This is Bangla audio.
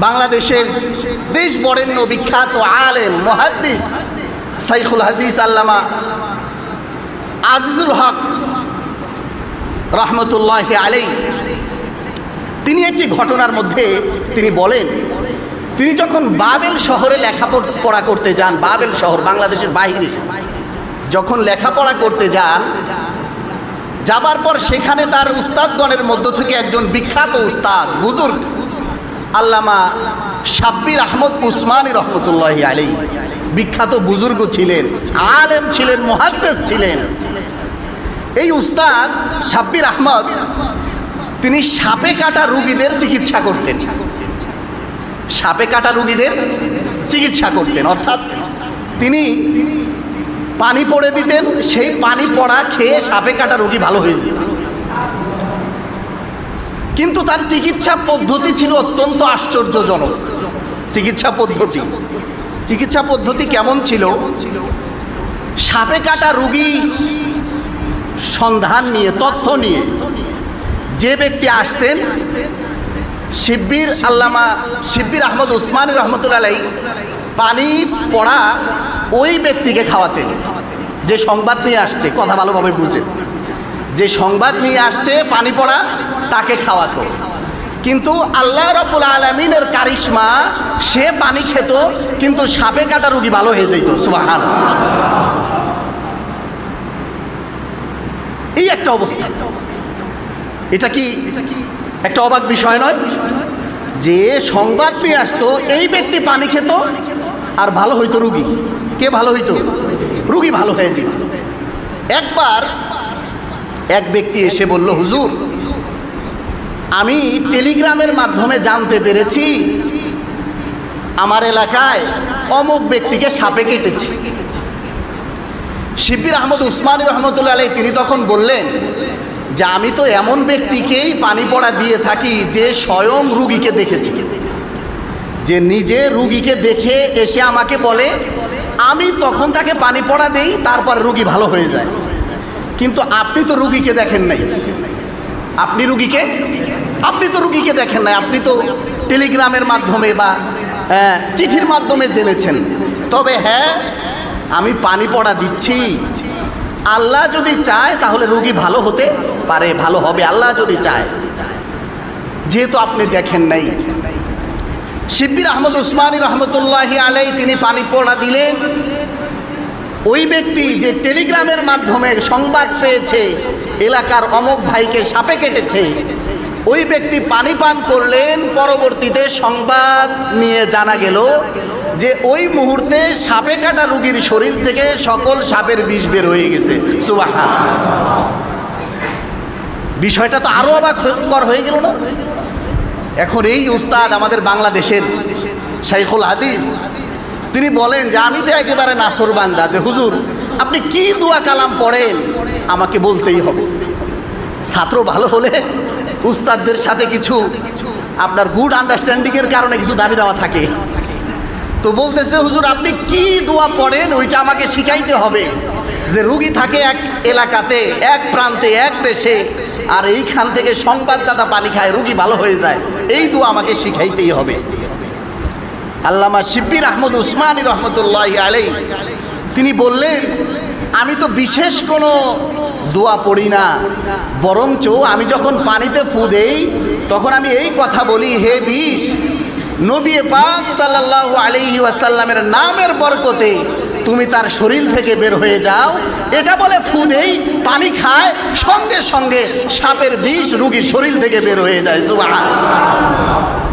বাংলাদেশের দেশ বরেণ্য বিখ্যাত আলেম মুহাদ্দিস শাইখুল হাদিস আল্লামা আজিজুল হক রহমতুল্লাহি আলাইহি তিনি একটি ঘটনার মধ্যে তিনি বলেন, তিনি যখন বাবেল শহরে লেখাপড়া করতে যান, বাবেল শহর বাংলাদেশের বাইরে যখন লেখাপড়া করতে যান, যাবার পর সেখানে তার উস্তাদগণের মধ্য থেকে একজন বিখ্যাত উস্তাদ বুজুর্গ আল্লামা শাব্বির আহমদ উসমানী রহমতুল্লাহি আলাইহি বিখ্যাত বুজুর্গ ছিলেন, আলেম ছিলেন, মুহাদ্দিস ছিলেন। এই উস্তাদ শাব্বির আহমদ তিনি সাপে কাটা রোগীদের চিকিৎসা করতেন, সাপে কাটা রোগীদের চিকিৎসা করতেন, অর্থাৎ তিনি পানি পড়ে দিতেন, সেই পানি পড়া খেয়ে সাপে কাটা রোগী ভালো হয়ে যেত। কিন্তু তার চিকিৎসা পদ্ধতি ছিল অত্যন্ত আশ্চর্যজনক। চিকিৎসা পদ্ধতি কেমন ছিল? সাপে কাটা রোগী সন্ধান নিয়ে, তথ্য নিয়ে যে ব্যক্তি আসতেন, আল্লামা শিব্বির আহমদ উসমানী রহমতুল্লাহ আলাইহি পানি পড়া ওই ব্যক্তিকে খাওয়াতেন যে সংবাদ নিয়ে আসছে, কথা ভালোভাবে বুঝেন, যে সংবাদ নিয়ে আসছে পানি পড়া তাকে খাওয়াতো। কিন্তু আল্লাহ রাব্বুল আলামিনের কারিশমা, সে পানি খেত কিন্তু সাপে কাটা রোগী ভালো হয়ে যেত। সুবহানাল্লাহ। এই একটা অবস্থা, এটা কি একটা অবাক বিষয় নয়? যে সংবাদ নিয়ে আসতো এই ব্যক্তি পানি খেত আর ভালো হইতো রুগী। কে ভালো হইতো? রুগী ভালো হয়ে যেত। একবার এক ব্যক্তি এসে বলল, হুজুর, আমি টেলিগ্রামের মাধ্যমে জানতে পেরেছি আমার এলাকায় অমুক ব্যক্তিকে সাপে কেটেছে। শিব্বির আহমদ উসমানী রহমতুল্লাহ আলাইহি তিনি তখন বললেন যে আমি তো এমন ব্যক্তিকেই পানি পড়া দিয়ে থাকি যে স্বয়ং রুগীকে দেখেছি, যে নিজে রুগীকে দেখে এসে আমাকে বলে, আমি তখন তাকে পানি পড়া দেই, তারপর রুগী ভালো হয়ে যায়। কিন্তু আপনি তো রুগীকে দেখেন নাই, আপনি তো রুগীকে দেখেন নাই, আপনি তো টেলিগ্রামের মাধ্যমে বা চিঠির মাধ্যমে জেনেছেন। তবে হ্যাঁ, আমি পানি পড়া দিচ্ছি, আল্লাহ যদি চায় তাহলে রোগী ভালো হতে পারে, ভালো হবে আল্লাহ যদি চায়, যেহেতু আপনি দেখেন নাই। শিব্বির আহমদ উসমানী রহমতুল্লাহি আলাইহি তিনি পানি পড়া দিলেন। ওই ব্যক্তি যে টেলিগ্রামের মাধ্যমে সংবাদ পেয়েছে এলাকার অমুক ভাইকে সাপে কেটেছে, ওই ব্যক্তি পানি পান করলেন। পরবর্তীতে সংবাদ নিয়ে জানা গেল যে ওই মুহূর্তে সাপে কাটা রোগীর শরীর থেকে সকল সাপের বিষ বের হয়ে গেছে। সুবহানাল্লাহ। বিষয়টা তো আরো অবাককর হয়ে গেল না? এখন এই উস্তাদ আমাদের বাংলাদেশের শাইখুল হাদিস তিনি বলেন যে আমি তো একেবারে নাসরবান্দা, যে হুজুর আপনি কি দোয়া কালাম পড়েন আমাকে বলতেই হবে। ছাত্র ভালো হলে উস্তাদদের সাথে কিছু আপনার গুড আন্ডারস্ট্যান্ডিংয়ের কারণে কিছু দাবি দেওয়া থাকে। তো বলতেছে, হুজুর আপনি কি দোয়া পড়েন ওইটা আমাকে শিখাইতে হবে। যে রুগী থাকে এক এলাকাতে, এক প্রান্তে, এক দেশে, আর এইখান থেকে সংবাদদাতা পানি খায়, রুগী ভালো হয়ে যায়, এই দোয়া আমাকে শিখাইতেই হবে। আল্লামা শিব্বির আহমদ উসমানী রহমতুল্লাহি আলাইহি তিনি বললেন, আমি তো বিশেষ কোনো দোয়া পড়ি না, বরঞ্চ আমি যখন পানিতে ফু দেই তখন আমি এই কথা বলি, হে বিষ, নবী পাক সাল্লাল্লাহু আলাইহি ওয়াসাল্লামের নামের বরকতে তুমি তার শরীর থেকে বের হয়ে যাও। এটা বলে ফু দেই, পানি খায়, সঙ্গে সঙ্গে সাপের বিষ রোগীর শরীর থেকে বের হয়ে যায়। সুবহানাল্লাহ।